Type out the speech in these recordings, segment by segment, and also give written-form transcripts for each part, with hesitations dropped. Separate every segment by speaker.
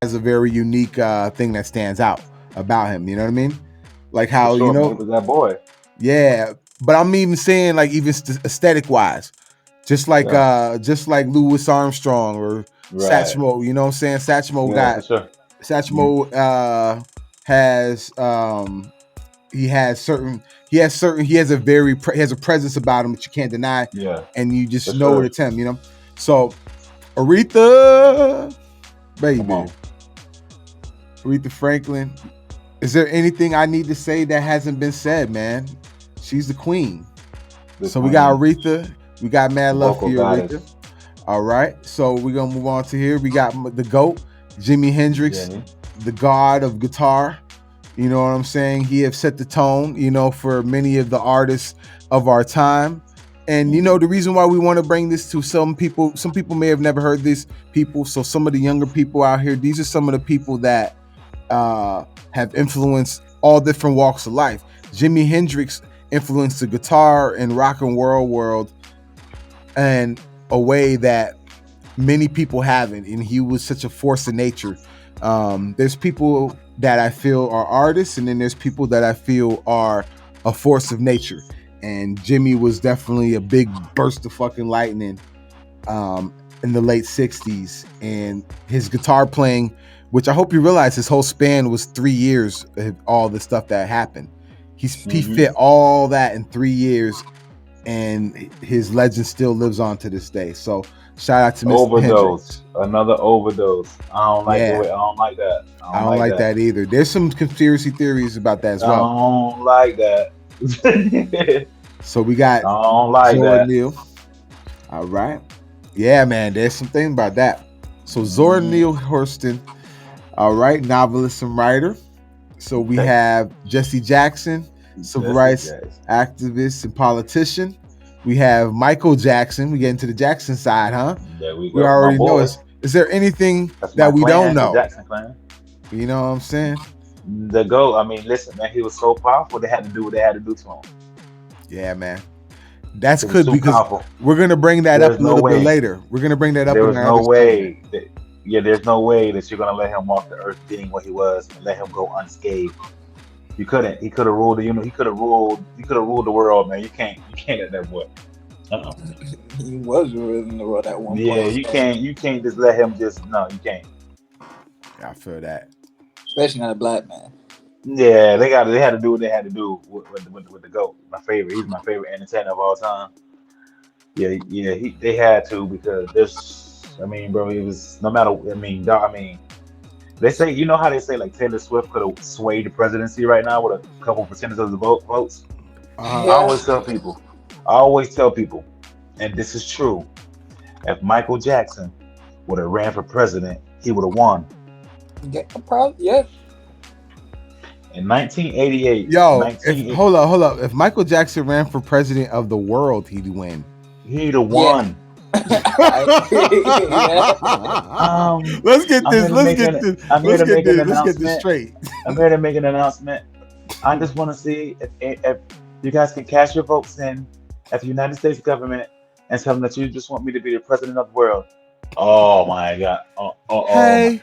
Speaker 1: has a very unique thing that stands out about him. You know what I mean? Like
Speaker 2: For
Speaker 1: how
Speaker 2: sure, man, he was that boy.
Speaker 1: yeah. But I'm even saying like even aesthetic wise, just like Louis Armstrong or
Speaker 2: Right.
Speaker 1: Satchmo. You know what I'm saying? Satchmo
Speaker 2: Yeah, for sure.
Speaker 1: has he has a presence about him that you can't deny.
Speaker 2: Yeah.
Speaker 1: And you just
Speaker 2: For
Speaker 1: know
Speaker 2: sure.
Speaker 1: it's him. You know. So Aretha, baby. Aretha Franklin. Is there anything I need to say that hasn't been said, man? She's the queen. We got Aretha. We got mad love for you, Aretha. All right. So we're going to move on to here. We got the GOAT, Jimi Hendrix, the god of guitar. You know what I'm saying? He have set the tone, you know, for many of the artists of our time. And, you know, the reason why we want to bring this to some people may have never heard these people. So some of the younger people out here, these are some of the people that have influenced all different walks of life. Jimi Hendrix influenced the guitar and rock and roll world in a way that many people haven't, and he was such a force of nature. There's people that I feel are artists, and then there's people that I feel are a force of nature. And Jimmy was definitely a big burst of fucking lightning in the late 60s. And his guitar playing, which I hope you realize his whole span was 3 years of all the stuff that happened. He fit all that in 3 years, and his legend still lives on to this day. So shout out to Mr. Hendrix.
Speaker 2: Another overdose. I don't like the way. I don't like that.
Speaker 1: I don't like that either. There's some conspiracy theories about that as well.
Speaker 2: I don't like that.
Speaker 1: So we got
Speaker 2: I don't like
Speaker 1: Zora
Speaker 2: that.
Speaker 1: Neale. All right. Yeah, man. There's some things about that. So Zora Neale Hurston. All right. Novelist and writer. So we have Jesse Jackson, civil rights activist and politician. We have Michael Jackson. We get into the Jackson side, huh?
Speaker 2: There we go.
Speaker 1: We already know. Is there anything that we don't know?
Speaker 2: Jackson clan.
Speaker 1: You know what I'm saying?
Speaker 2: The GOAT. I mean, listen, man, he was so powerful. They had to do what they had to do to him.
Speaker 1: Yeah, man. That's good because powerful. We're gonna bring that up a little bit later. We're gonna bring that up.
Speaker 2: There was no way. There's no way that you're gonna let him walk the earth being what he was and let him go unscathed. You couldn't. He could have ruled the He could have ruled. He could have ruled the world, man. You can't let that boy.
Speaker 3: He was ruling the world at one point.
Speaker 2: Yeah, you can't. You can't just let him just. No, you can't.
Speaker 1: I feel that.
Speaker 3: Especially not a black man.
Speaker 2: Yeah, they had to do what they had to do with the GOAT. My favorite. He's my favorite entertainer of all time. Yeah. They had to because there's. I mean, bro, it was no matter. I mean, they say, you know how they say like Taylor Swift could have swayed the presidency right now with a couple percentage of the votes. I always tell people, and this is true. If Michael Jackson would have ran for president, he would have won.
Speaker 3: Yeah, probably. Yeah.
Speaker 2: In 1988.
Speaker 1: Hold up. If Michael Jackson ran for president of the world, he'd win.
Speaker 2: He'd have won.
Speaker 1: Let's get this straight.
Speaker 2: I'm here to make an announcement. I just want to see if you guys can cash your votes in at the United States government and tell them that you just want me to be the president of the world. Oh my God!
Speaker 1: Hey,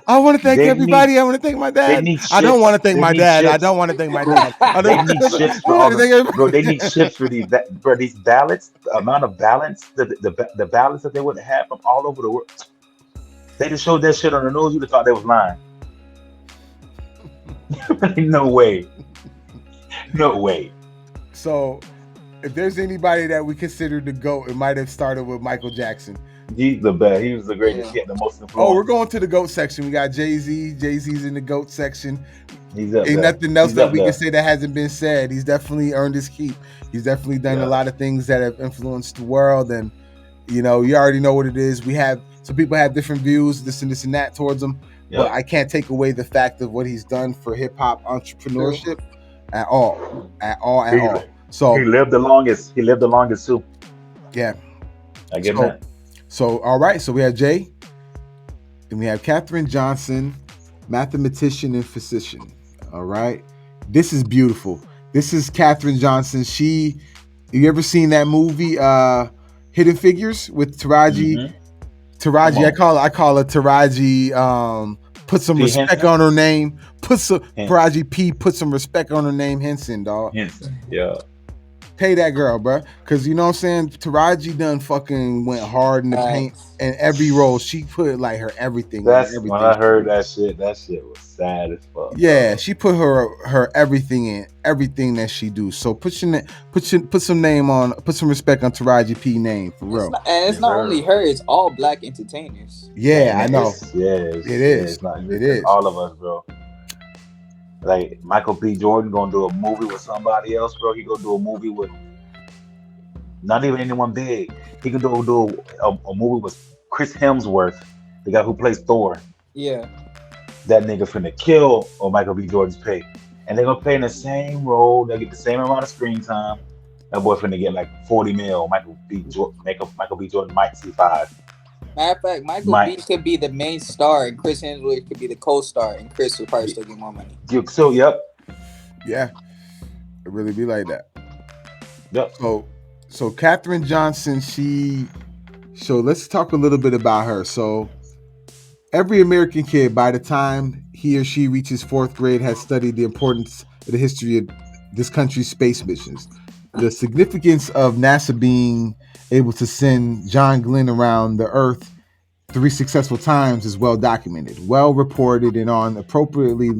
Speaker 1: I want to thank everybody. I want to thank my dad. I don't want to thank my dad. I don't want to thank my dad.
Speaker 2: They need ships for all bro. They need ships for these ballots. The amount of ballots, the ballots that they would have from all over the world. They just showed that shit on the news. You'd have thought they was lying. No way.
Speaker 1: So, if there's anybody that we consider the GOAT, it might have started with Michael Jackson.
Speaker 2: He's the best. He was the greatest. He had the most influence.
Speaker 1: Oh, we're going to the GOAT section. We got Jay-Z. Jay-Z's in the GOAT section.
Speaker 2: He's up
Speaker 1: Ain't
Speaker 2: there.
Speaker 1: nothing else that we can say that hasn't been said. He's definitely earned his keep. He's definitely done a lot of things that have influenced the world. And, you know, you already know what it is. Some people have different views, this and that towards him. Yep. But I can't take away the fact of what he's done for hip-hop entrepreneurship at all. So
Speaker 2: he lived the longest. He lived the longest too.
Speaker 1: Yeah,
Speaker 2: I get that.
Speaker 1: So all right. So we have Jay, and we have Katherine Johnson, mathematician and physician. All right. This is beautiful. This is Katherine Johnson. You ever seen that movie, Hidden Figures with Taraji Taraji, I call her Taraji. Put some
Speaker 2: P.
Speaker 1: respect
Speaker 2: Henson?
Speaker 1: on her name. Put some
Speaker 2: Henson.
Speaker 1: Taraji P. Put some respect on her name. Henson, dog.
Speaker 2: Henson. Yeah.
Speaker 1: Pay that girl, bro. Because you know what I'm saying? Taraji done fucking went hard in the paint. And every role she put like her everything in
Speaker 2: That's when
Speaker 1: everything.
Speaker 2: I heard that shit. That shit was sad as fuck.
Speaker 1: Yeah,
Speaker 2: bro.
Speaker 1: she put her everything in everything that she do. So put some name on, put some respect on Taraji P name for real.
Speaker 3: It's not only her; it's all black entertainers.
Speaker 1: Yeah, I know.
Speaker 2: It is.
Speaker 1: It is.
Speaker 2: All of us, bro. Like Michael B. Jordan gonna do a movie with somebody else, bro. He gonna do a movie with not even anyone big. He could do a movie with Chris Hemsworth, the guy who plays Thor.
Speaker 3: Yeah.
Speaker 2: That nigga finna kill on Michael B. Jordan's pay. And they're gonna play in the same role, they get the same amount of screen time. That boy finna get like 40 mil. Michael B. Jordan might see 5.
Speaker 3: Matter of fact, Michael B could be the main star and Chris Hemsworth could be the co-star, and Chris would probably still get more money.
Speaker 2: So yep.
Speaker 1: Yeah. It really be like that.
Speaker 2: Yep.
Speaker 1: So Katherine Johnson, so let's talk a little bit about her. So every American kid, by the time he or she reaches 4th grade, has studied the importance of the history of this country's space missions. The significance of NASA being able to send John Glenn around the Earth 3 successful times is well documented, well reported, and appropriately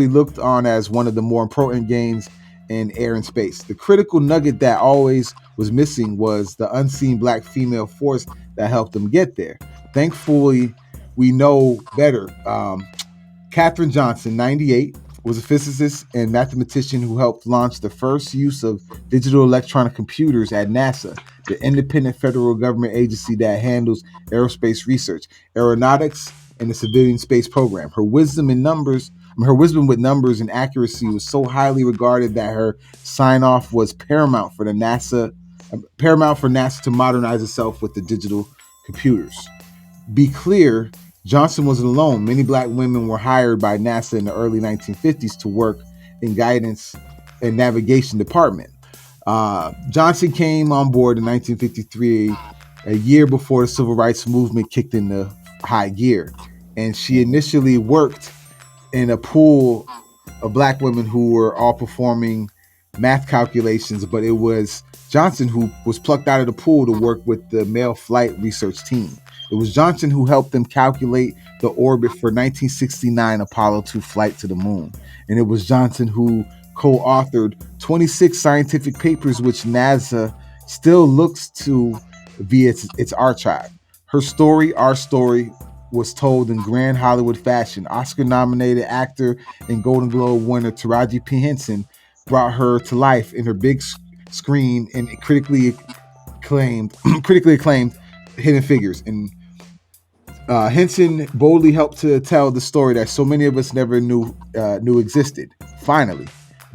Speaker 1: looked on as one of the more important gains in air and space. The critical nugget that always was missing was the unseen black female force that helped them get there. Thankfully, we know better. Katherine Johnson, 98, was a physicist and mathematician who helped launch the first use of digital electronic computers at NASA, the independent federal government agency that handles aerospace research, aeronautics, and the civilian space program. Her wisdom with numbers and accuracy was so highly regarded that her sign-off was paramount for NASA to modernize itself with the digital computers. Be clear, Johnson wasn't alone. Many black women were hired by NASA in the early 1950s to work in guidance and navigation department. Johnson came on board in 1953, a year before the civil rights movement kicked into high gear. And she initially worked in a pool of black women who were all performing math calculations, but it was Johnson who was plucked out of the pool to work with the male flight research team. It was Johnson who helped them calculate the orbit for 1969 Apollo 2 flight to the moon. And it was Johnson who co-authored 26 scientific papers, which NASA still looks to via its archive. Her story, our story, was told in grand Hollywood fashion. Oscar-nominated actor and Golden Globe winner Taraji P. Henson brought her to life in her big screen and critically acclaimed Hidden Figures. And Henson boldly helped to tell the story that so many of us never knew existed. Finally,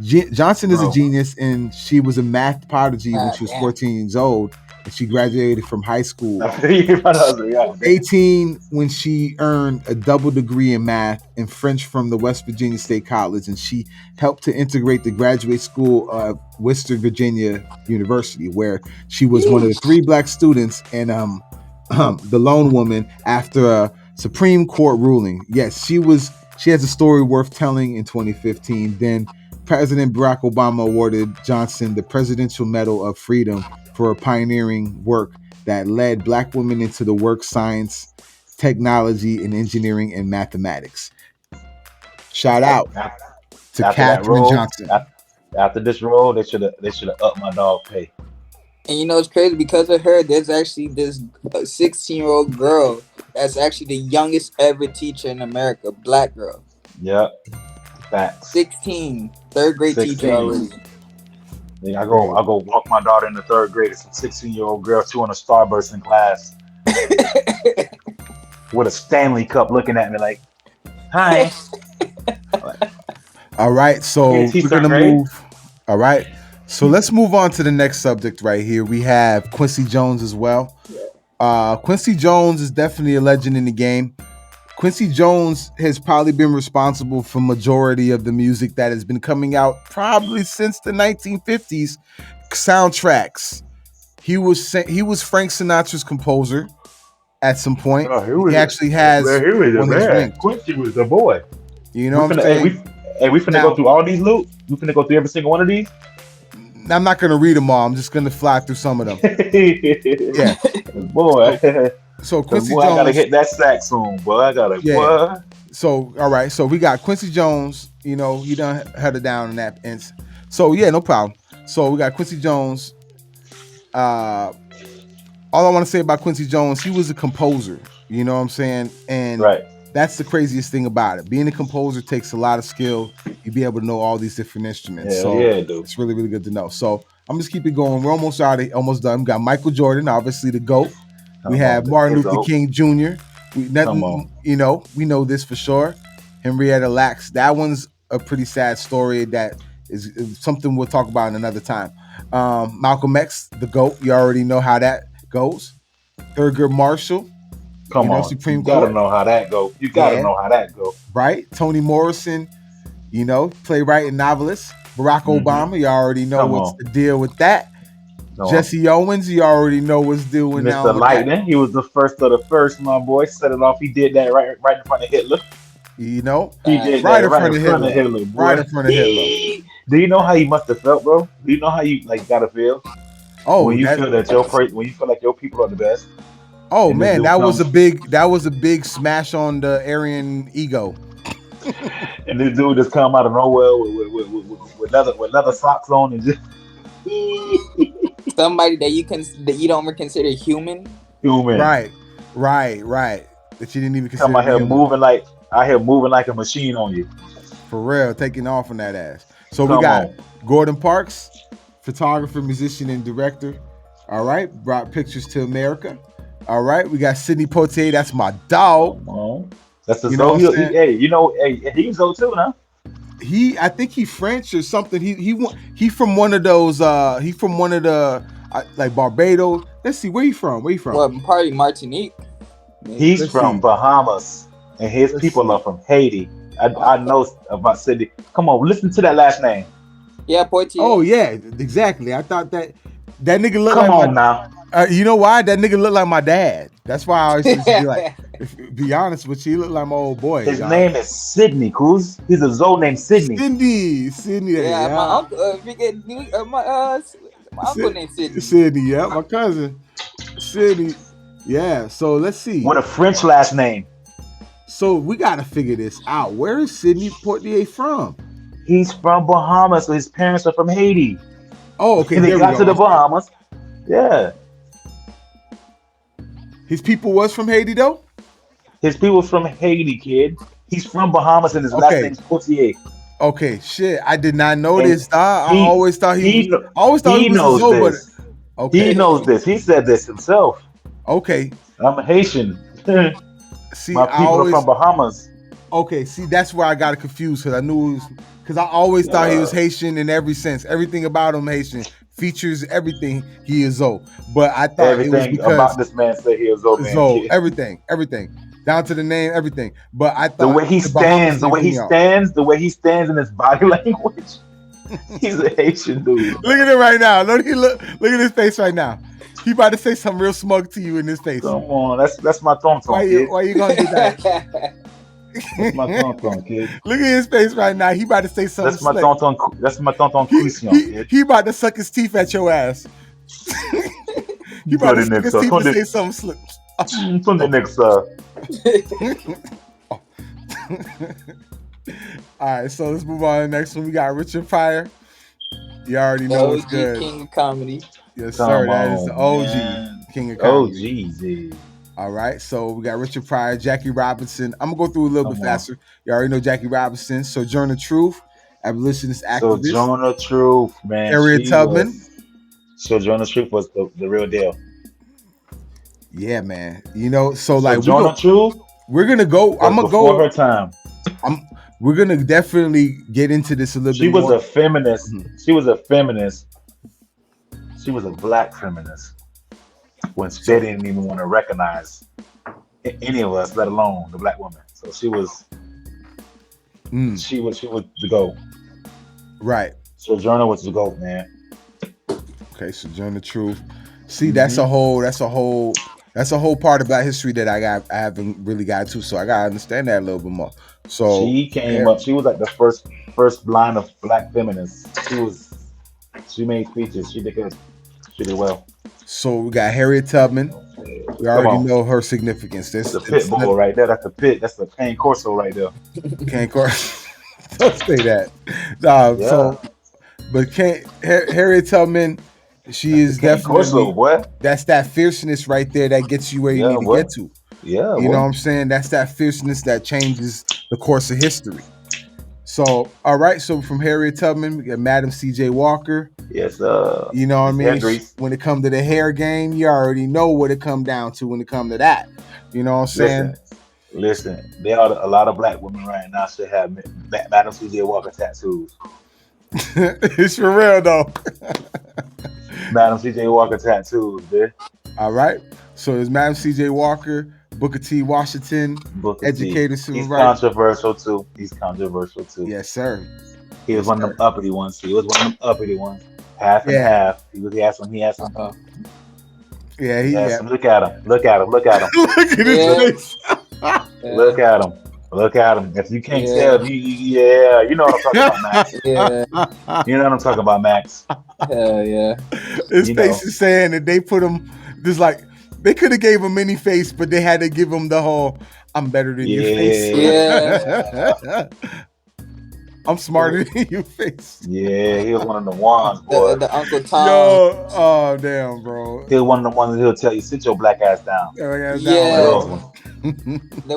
Speaker 1: Johnson is a genius, and she was a math prodigy when she was 14 years old, and she graduated from high school. 18 when she earned a double degree in math and French from the West Virginia State College, and she helped to integrate the graduate school of Western Virginia University, where she was one of the 3 black students and the lone woman after a Supreme Court ruling. Yes, she has a story worth telling in 2015. Then President Barack Obama awarded Johnson the Presidential Medal of Freedom for her pioneering work that led black women into the work science, technology, and engineering and mathematics. Shout out to Katherine Johnson.
Speaker 2: After this role, they should have upped my dog pay.
Speaker 3: And you know it's crazy, because of her, there's actually this 16-year-old girl that's actually the youngest ever teacher in America, black girl.
Speaker 2: Yep. Facts.
Speaker 3: 16, 3rd grade 16. Teacher already.
Speaker 2: I go walk my daughter in the 3rd grade. It's a 16-year-old girl, she on a Starburst in class with a Stanley Cup, looking at me like, "Hi."
Speaker 1: All right, so we're gonna move. All right, so let's move on to the next subject right here. We have Quincy Jones as well. Quincy Jones is definitely a legend in the game. Quincy Jones has probably been responsible for majority of the music that has been coming out probably since the 1950s. Soundtracks, he was Frank Sinatra's composer at some point.
Speaker 2: Oh, he
Speaker 1: He
Speaker 2: was
Speaker 1: actually has
Speaker 2: he was the
Speaker 1: on his
Speaker 2: man.
Speaker 1: rings.
Speaker 2: Quincy was the boy.
Speaker 1: You know what I'm
Speaker 2: Hey,
Speaker 1: saying?
Speaker 2: we finna go
Speaker 1: Now,
Speaker 2: through all these loot. We finna go through every single one of these.
Speaker 1: I'm not gonna read them all. I'm just gonna fly through some of them. Yeah.
Speaker 2: Boy,
Speaker 1: So
Speaker 2: cause
Speaker 1: Quincy
Speaker 2: boy, I gotta
Speaker 1: Jones.
Speaker 2: hit that sax soon. Boy, I gotta
Speaker 1: Yeah.
Speaker 2: boy.
Speaker 1: So all right. So we got Quincy Jones. You know, he done held it down in that. And so yeah, no problem. So we got Quincy Jones. All I want to say about Quincy Jones, he was a composer. You know what I'm saying? And
Speaker 2: Right.
Speaker 1: that's the craziest thing about it. Being a composer takes a lot of skill. You be able to know all these different instruments.
Speaker 2: Hell
Speaker 1: So
Speaker 2: yeah, dude.
Speaker 1: it's really, really good to know. So I'm just keep it going. We're almost done. We got Michael Jordan, obviously the GOAT. We have Martin Luther King Jr. We know this for sure. Henrietta Lacks. That one's a pretty sad story that is something we'll talk about in another time. Malcolm X, the GOAT. You already know how that goes. Thurgood Marshall.
Speaker 2: Come on,
Speaker 1: Supreme
Speaker 2: you gotta
Speaker 1: Court.
Speaker 2: know how that go. You gotta know how that go.
Speaker 1: Right? Toni Morrison, playwright and novelist. Barack Obama, you already know what's the deal with that. Jesse Owens, you already know what's doing now.
Speaker 2: Mr. Lightning, he was the first of the first, my boy. Set it off. He did that right in front of Hitler.
Speaker 1: You know,
Speaker 2: he did
Speaker 1: right
Speaker 2: that
Speaker 1: in front of Hitler,
Speaker 2: boy.
Speaker 1: Right in front of Hitler.
Speaker 2: Do you know how you must have felt, bro? Do you know how you gotta feel?
Speaker 1: Oh,
Speaker 2: when you feel like your people are the best.
Speaker 1: Oh man, that was a big smash on the Aryan ego.
Speaker 2: And this dude just come out of nowhere with leather socks on and just
Speaker 3: somebody that you don't consider human.
Speaker 1: Right. That you didn't even consider.
Speaker 2: Come out here moving like a machine on you.
Speaker 1: For real, taking off on that ass. So we got Gordon Parks, photographer, musician, and director. All right, brought pictures to America. All right, we got Sidney Poitier. That's my dog.
Speaker 2: That's the he's old too, huh?
Speaker 1: I think he French or something. He from one of those. He from one of the like Barbados. Let's see, where he from?
Speaker 3: Well, probably Martinique.
Speaker 2: He's from Bahamas, and his people are from Haiti. I know about Sidney. Come on, listen to that last name.
Speaker 3: Yeah, Poitier.
Speaker 1: Oh yeah, exactly. I thought that nigga looked
Speaker 2: now.
Speaker 1: You know why? That nigga looked like my dad. That's why I always used to be like, be honest with you, he looked like my old boy.
Speaker 2: His name is Sidney, Cruz. He's a Zoe named Sidney.
Speaker 1: Sydney.
Speaker 3: Yeah, my uncle. My uncle named Sidney.
Speaker 1: Sydney, yeah, my cousin. Sydney. Yeah. So let's see.
Speaker 2: What a French last name.
Speaker 1: So we gotta figure this out. Where is Sidney Poitier from?
Speaker 2: He's from Bahamas, so his parents are from Haiti.
Speaker 1: Oh, okay.
Speaker 2: And they got to the Bahamas. Yeah.
Speaker 1: His people was from Haiti though?
Speaker 2: His people's from Haiti, kid. He's from Bahamas and his last name's Poitier.
Speaker 1: Okay, shit. I did not know this, dog. I always thought he was
Speaker 2: knows this.
Speaker 1: Okay.
Speaker 2: He knows this. He said this himself.
Speaker 1: Okay.
Speaker 2: I'm a Haitian.
Speaker 1: See,
Speaker 2: my people are from Bahamas.
Speaker 1: Okay, see, that's where I got confused because I knew because I always thought he was Haitian in every sense. Everything about him Haitian. Features everything he is Zoe. But I thought
Speaker 2: everything
Speaker 1: it was because
Speaker 2: about this man said he is Zoe.
Speaker 1: Everything. Down to the name, everything. But I thought
Speaker 2: the way he stands in his body language. He's a Haitian dude.
Speaker 1: Look at him right now. Look at his face right now. He about to say something real smug to you in his face.
Speaker 2: Come on, that's my tonton.
Speaker 1: Why you gonna do that?
Speaker 2: That's my tonton, kid.
Speaker 1: Look at his face right now. He about to say something.
Speaker 2: That's my tonton Christian, kid.
Speaker 1: He about to suck his teeth at your ass. He about to suck his teeth and say something slick.
Speaker 2: From the next
Speaker 1: All right, so let's move on to the next one. We got Richard Pryor. You already know what's good.
Speaker 3: King of comedy.
Speaker 1: Yes, sir. That is the OG King of comedy. All right, so we got Richard Pryor, Jackie Robinson. I'm gonna go through a little bit faster. You already know Jackie Robinson, Sojourner Truth, abolitionist activist.
Speaker 2: Sojourner Truth, man.
Speaker 1: Harriet Tubman.
Speaker 2: Sojourner Truth was the real deal.
Speaker 1: Yeah, man. You know, so like
Speaker 2: Sojourner Truth.
Speaker 1: We're gonna go. I'm gonna go
Speaker 2: before her time.
Speaker 1: We're gonna definitely get into this a little bit.
Speaker 2: She was a feminist. Mm-hmm. She was a feminist. She was a black feminist. When they didn't even want to recognize any of us, let alone the black woman. So she was. She was the GOAT.
Speaker 1: Right.
Speaker 2: Sojourner was the GOAT, man.
Speaker 1: Okay, Sojourner Truth. See, that's a whole part of Black history that I haven't really got to. So I gotta understand that a little bit more. So
Speaker 2: She came up. She was like the first line of black feminists. She made speeches. She did good. She did well.
Speaker 1: So we got Harriet Tubman. We
Speaker 2: Come
Speaker 1: already
Speaker 2: on,
Speaker 1: know her significance.
Speaker 2: the pit bull right there. That's the pit. That's the cane corso right there.
Speaker 1: Can't don't say that.
Speaker 2: Yeah,
Speaker 1: But Harriet Tubman, she
Speaker 2: that's the
Speaker 1: is
Speaker 2: cane corso,
Speaker 1: definitely
Speaker 2: boy.
Speaker 1: that's that fierceness right there that gets you where you
Speaker 2: Yeah,
Speaker 1: need to
Speaker 2: boy.
Speaker 1: get to.
Speaker 2: Yeah,
Speaker 1: You know
Speaker 2: boy.
Speaker 1: what I'm saying? That's that fierceness that changes the course of history. So, all right. So from Harriet Tubman, we got Madam C.J. Walker.
Speaker 2: Yes,
Speaker 1: You know what I
Speaker 2: Miss Hair
Speaker 1: mean?
Speaker 2: Grease.
Speaker 1: When it comes to the hair game, you already know what it come down to when it come to that. You know what I'm saying?
Speaker 2: Listen. There are a lot of black women right now should have Madam C.J. Walker tattoos.
Speaker 1: It's for real though.
Speaker 2: Madam C.J. Walker tattoos, dude.
Speaker 1: All right. So there's Madam C.J. Walker, Booker T. Washington,
Speaker 2: Booker T.
Speaker 1: educator, civil
Speaker 2: He's
Speaker 1: rights.
Speaker 2: controversial too. He's controversial too.
Speaker 1: Yes, sir.
Speaker 2: He was one of them uppity ones. He was one of them uppity ones. Half and half. He had some.
Speaker 1: Yeah,
Speaker 2: He had
Speaker 1: yeah.
Speaker 2: some. Look at him. Look at him. Look at him.
Speaker 1: Look at his face.
Speaker 2: Look at him. Look at him. If you can't tell, you know what I'm talking about, Max. You know what I'm talking about, Max.
Speaker 3: Hell yeah.
Speaker 1: His face is saying that they put him just like they could have gave him any face, but they had to give him the whole "I'm better than you" face.
Speaker 3: Yeah.
Speaker 1: I'm smarter than you face.
Speaker 2: Yeah, he was one of the ones, boy.
Speaker 3: The Uncle Tom.
Speaker 1: Yo, oh damn, bro.
Speaker 2: He was one of the ones he'll tell you, sit your black ass down.
Speaker 3: Yeah.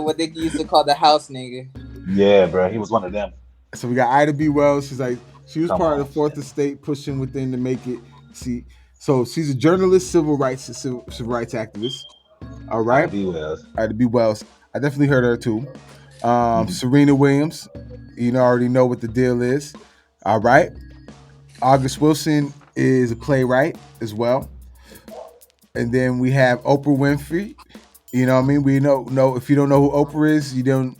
Speaker 3: What they used to call the house nigga.
Speaker 2: Yeah, bro. He was one of them.
Speaker 1: So we got Ida B. Wells. She's like, she was part of the Fourth Estate, pushing within to make it. See, so she's a journalist, civil rights activist. All right, Ida B. Wells. I definitely heard her too. Serena Williams. You already know what the deal is. All right. August Wilson is a playwright as well. And then we have Oprah Winfrey. You know what I mean? We know if you don't know who Oprah is, then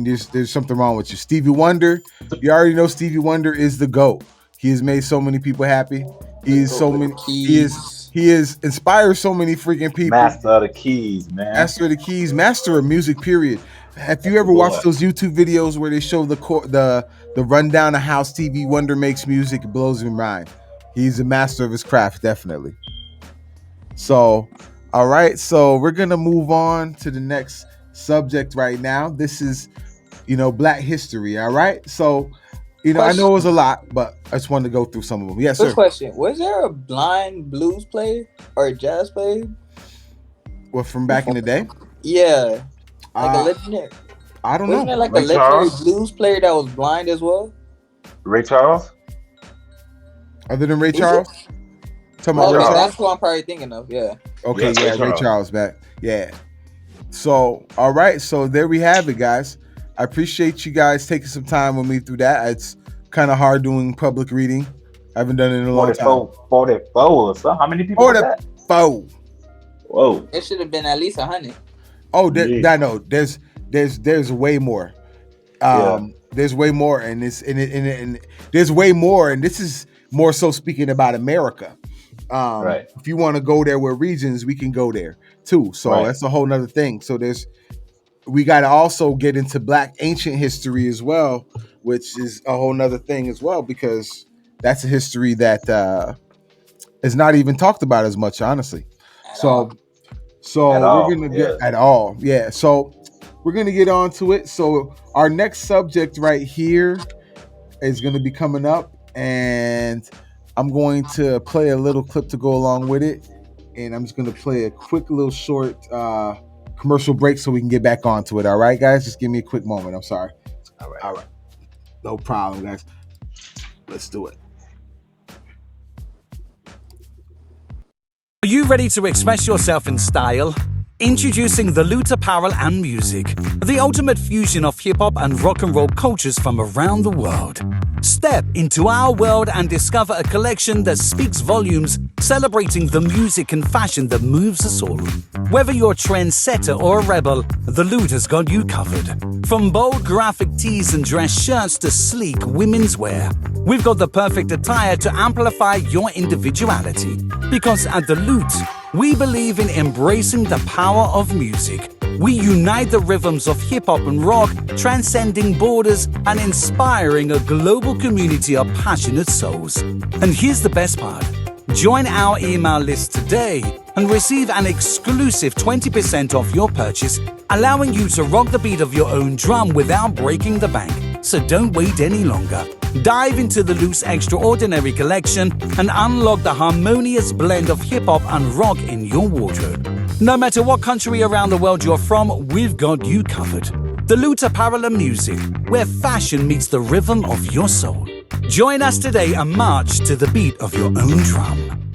Speaker 1: there's something wrong with you. Stevie Wonder, you already know Stevie Wonder is the GOAT. He has made so many people happy. He is inspired so many freaking people.
Speaker 2: Master of the keys, man.
Speaker 1: Master of the keys, master of music, period. Have you ever watched those YouTube videos where they show the rundown of how Stevie Wonder makes music? It blows your mind. He's a master of his craft, definitely. So, all right. So we're gonna move on to the next subject right now. This is, Black history. All right. So, I know it was a lot, but I just wanted to go through some of them. Yes, sir.
Speaker 3: Question: was there a blind blues player or a jazz player?
Speaker 1: Well, from back in the day?
Speaker 3: Yeah. Like a legendary.
Speaker 1: I don't know.
Speaker 3: Wasn't there like a legendary blues player that was blind as well?
Speaker 2: Ray Charles?
Speaker 1: Other than Ray Charles?
Speaker 3: Talking about Ray Charles? That's what I'm probably thinking of, yeah.
Speaker 1: Okay, yeah, Ray Charles back. Yeah. So, all right. So there we have it, guys. I appreciate you guys taking some time with me through that. It's kind of hard doing public reading. I haven't done it in a long time.
Speaker 2: 44 or something. How many people?
Speaker 1: 44.
Speaker 2: Whoa.
Speaker 3: It should have been at least 100.
Speaker 1: Oh, I know. There's way more. There's way more, and there's way more, and this is more so speaking about America.
Speaker 2: Right.
Speaker 1: If you want to go there with regions, we can go there too. So that's a whole nother thing. So we got to also get into Black ancient history as well, which is a whole nother thing as well, because that's a history that is not even talked about as much, honestly. So we're gonna get at all. Yeah. So we're gonna get on to it. So our next subject right here is gonna be coming up, and I'm going to play a little clip to go along with it. And I'm just gonna play a quick little short commercial break so we can get back onto it. All right, guys? Just give me a quick moment. I'm sorry. All right. No problem, guys. Let's do it.
Speaker 4: Are you ready to express yourself in style? Introducing the LOOT Apparel and Music, the ultimate fusion of hip-hop and rock and roll cultures from around the world. Step into our world and discover a collection that speaks volumes, celebrating the music and fashion that moves us all. Whether you're a trendsetter or a rebel, the LOOT has got you covered. From bold graphic tees and dress shirts to sleek women's wear, we've got the perfect attire to amplify your individuality. Because at the LOOT, we believe in embracing the power of music. We unite the rhythms of hip-hop and rock, transcending borders and inspiring a global community of passionate souls. And here's the best part. Join our email list today and receive an exclusive 20% off your purchase, allowing you to rock the beat of your own drum without breaking the bank. So don't wait any longer. Dive into the LOOT's extraordinary collection and unlock the harmonious blend of hip-hop and rock in your wardrobe. No matter what country around the world you're from, we've got you covered. The LOOT Apparel and Music, where fashion meets the rhythm of your soul. Join us today and march to the beat of your own drum.